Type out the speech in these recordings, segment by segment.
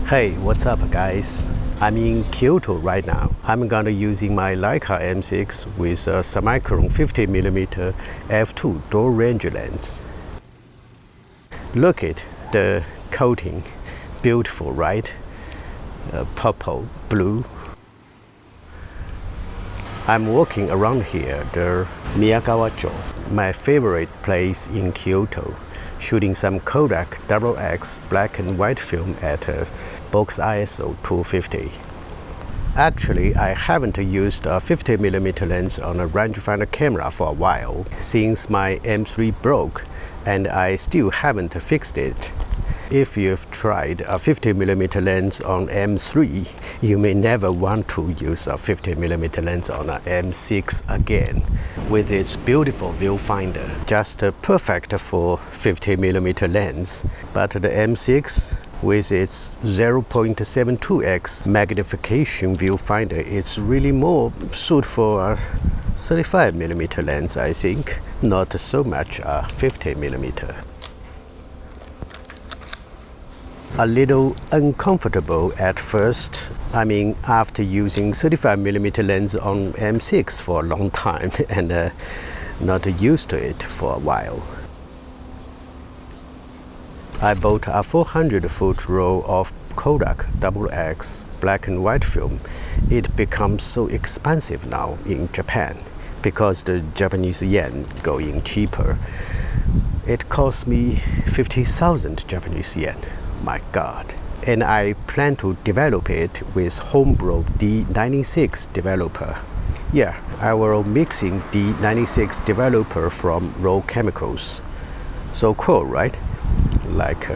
Hey, what's up guys? I'm in Kyoto right now. I'm gonna using my Leica M6 with a Summicron 50mm f2 dual range lens. Look at the coating, beautiful, right? Purple, blue. I'm walking around here, the Miyagawa-jo, my favorite place in Kyoto, shooting some Kodak Double-X black and white film at box ISO 250. Actually, I haven't used a 50mm lens on a rangefinder camera for a while, since my M3 broke, and I still haven't fixed it. If you've tried a 50mm lens on M3, you may never want to use a 50mm lens on an M6 again. With its beautiful viewfinder, just perfect for 50mm lens. But the M6, with its 0.72x magnification viewfinder, it's really more suited for a 35mm lens, I think, not so much a 50mm. A little uncomfortable at first. I mean, after using 35mm lens on M6 for a long time and not used to it for a while. I bought a 400-foot roll of Kodak Double-X black and white film. It becomes so expensive now in Japan because the Japanese yen going cheaper. It cost me 50,000 Japanese yen. My God. And I plan to develop it with home-brew D96 developer. Yeah, I will mixing D96 developer from raw chemicals. So cool, right? Like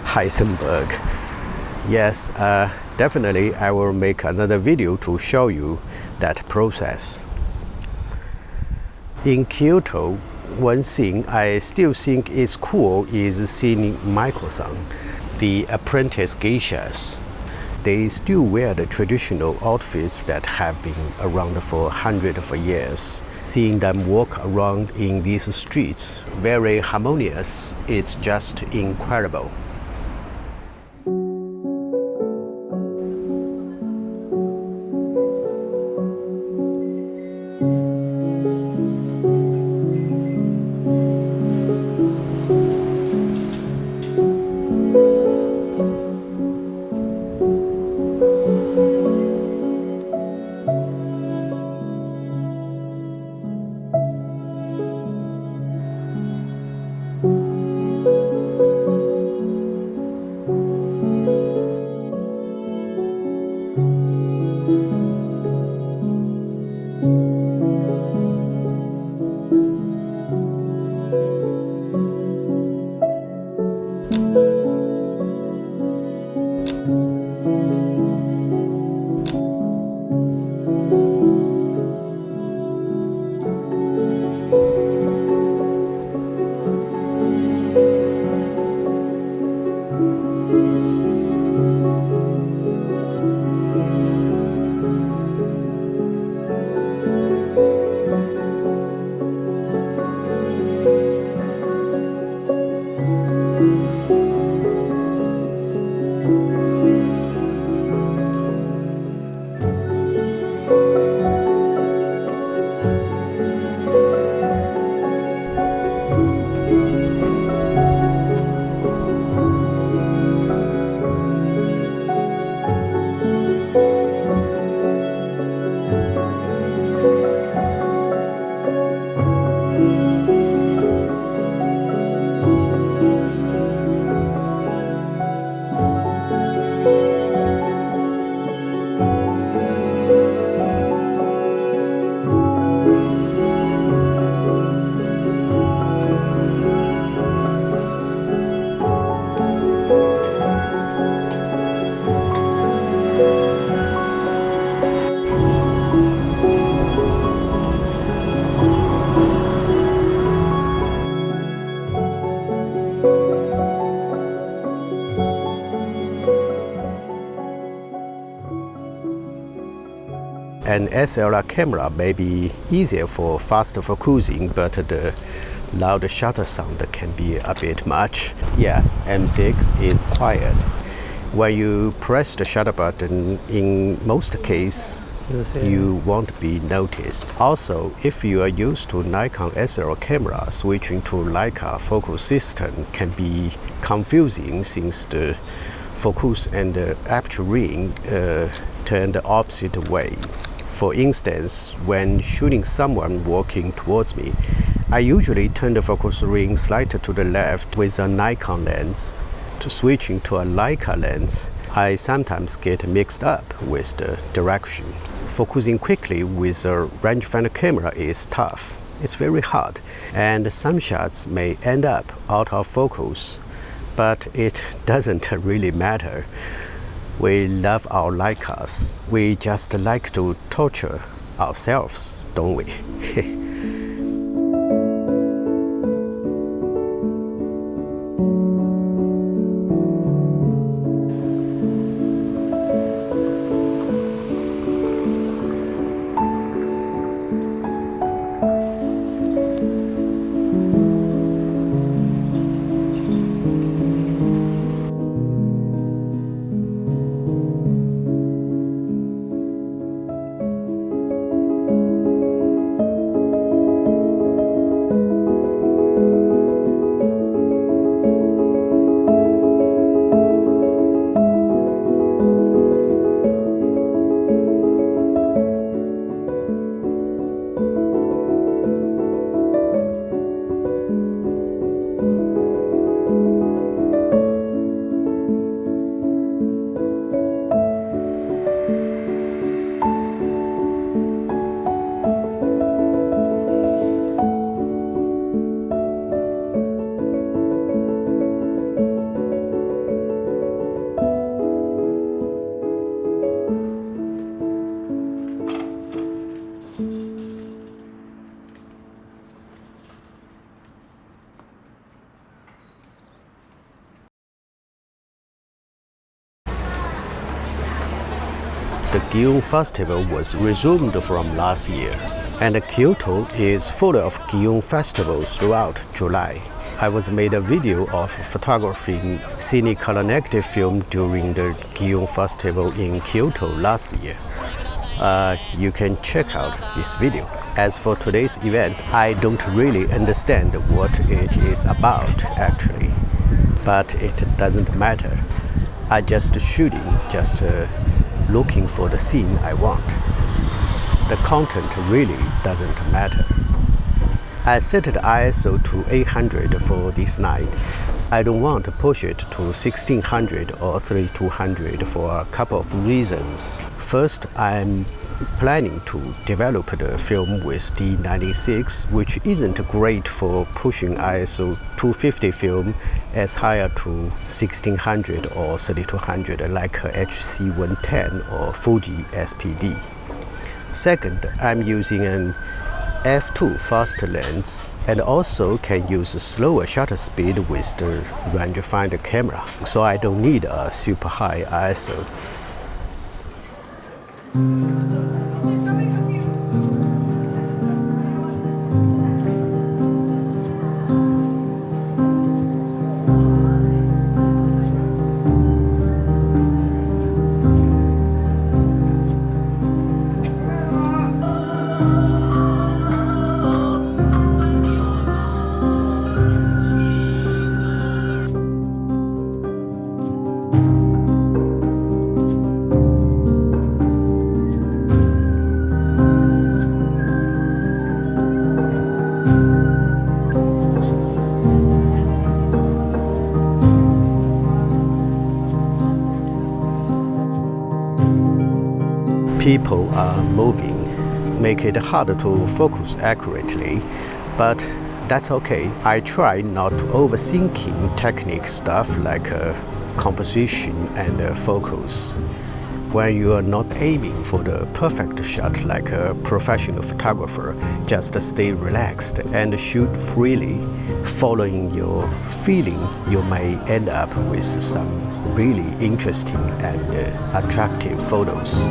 Heisenberg. Yes, definitely I will make another video to show you that process. In Kyoto, one thing I still think is cool is seeing Maiko-san, the apprentice geishas. They still wear the traditional outfits that have been around for hundreds of years. Seeing them walk around in these streets, very harmonious, it's just incredible. An SLR camera may be easier for faster for cruising, but the loud shutter sound can be a bit much. Yeah, M6 is quiet. When you press the shutter button, in most cases, you won't be noticed. Also, if you are used to Nikon SL camera, switching to Leica focus system can be confusing since the focus and the aperture ring turn the opposite way. For instance, when shooting someone walking towards me, I usually turn the focus ring slightly to the left with a Nikon lens. To switching to a Leica lens, I sometimes get mixed up with the direction. Focusing quickly with a rangefinder camera is tough. It's very hard, and some shots may end up out of focus, but it doesn't really matter. We love our Leicas. We just like to torture ourselves, don't we? The Gion Festival was resumed from last year, and Kyoto is full of Gion festivals throughout July. I was made a video of photographing cine color negative film during the Gion Festival in Kyoto last year. You can check out this video. As for today's event, I don't really understand what it is about actually, but it doesn't matter. I just shooting, looking for the scene I want. The content really doesn't matter. I set the ISO to 800 for this night. I don't want to push it to 1600 or 3200 for a couple of reasons. First, I'm planning to develop the film with D96, which isn't great for pushing ISO 250 film as higher to 1600 or 3200 like HC110 or Fuji SPD. Second, I'm using an f2 fast lens and also can use slower shutter speed with the rangefinder camera, so I don't need a super high ISO. People are moving, make it hard to focus accurately, but that's okay. I try not to overthinking technique stuff like composition and focus. When you are not aiming for the perfect shot like a professional photographer, just stay relaxed and shoot freely. Following your feeling, you may end up with some really interesting and attractive photos.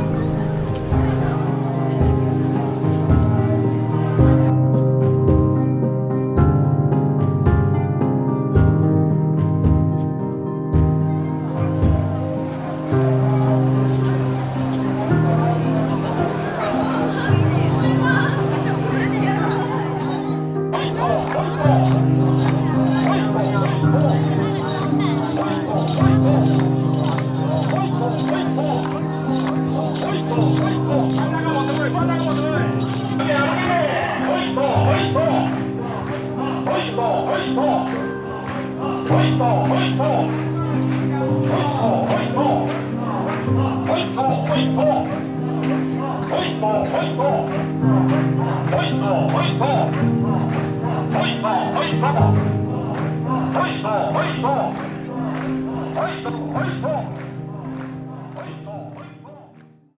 はい